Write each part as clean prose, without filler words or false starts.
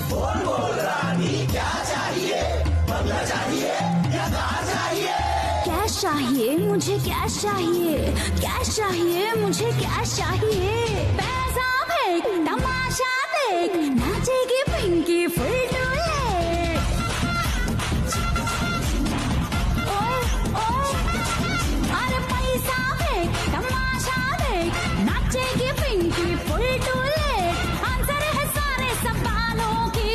बोल बोल रानी क्या चाहिए, बंगला चाहिए या कार चाहिए? कैश चाहिए मुझे, कैश चाहिए, कैश चाहिए मुझे, कैश चाहिए। पैसा फेंक, तमाशा देख, नाचेगी पिंकी फुल डोले। ओए ओए, अरे पैसा फेंक, तमाशा देख, नाचेगी पिंकी फुल डोले। आंसर है सारे सवालों की,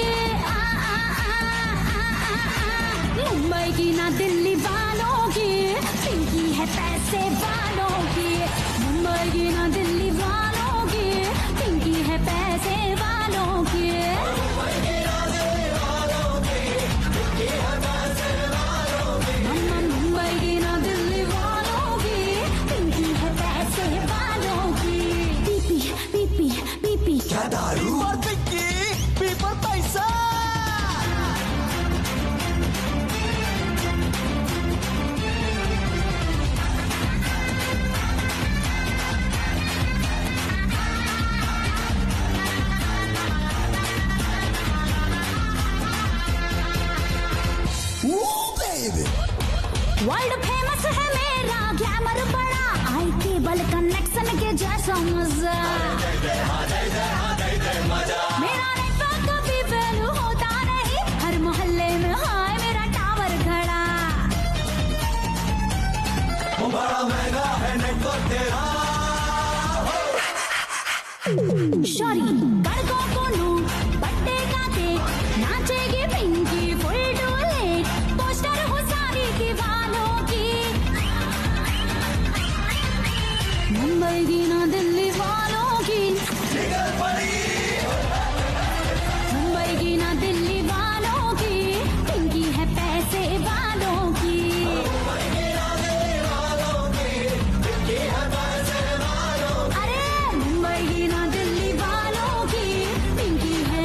मुंबई की ना दिल्ली वालों की, पिंकी है पैसे वालों की। मुंबई की ना दिल्ली वालों की, पिंकी है पैसे वालों की। मम्मा मुंबई की ना दिल्ली वालों की, पिंकी है पैसे वालों की। पीपी पीपी पीपी क्या दारू और पिंकी पीपल पैसा। वर्ल्ड फेमस है मेरा ग्लैमर बड़ा, आई केबल कनेक्शन के जैसा मजा। मेरा नेटवर्क कभी फेल होता नहीं, हर मोहल्ले में हाय मेरा टावर खड़ा। बड़ा महंगा है नेटवर्क तेरा। शॉरी बड़कों को नोट, बट्टे का देख, नाचेगी पिंकी फुल डोले। पोस्टर हो सारी दीवालों की, मुंबई की ना दिल्ली वालों की, निकल पड़ी मुंबई की ना दिल्ली वालों की, पिंकी है पैसे वालों की। अरे मुंबई की ना दिल्ली वालों की, पिंकी है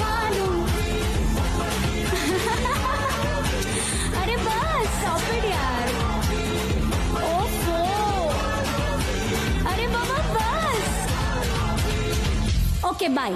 वालों की। अरे बस stop it यार। ओफो, अरे बाबा बस। Okay bye.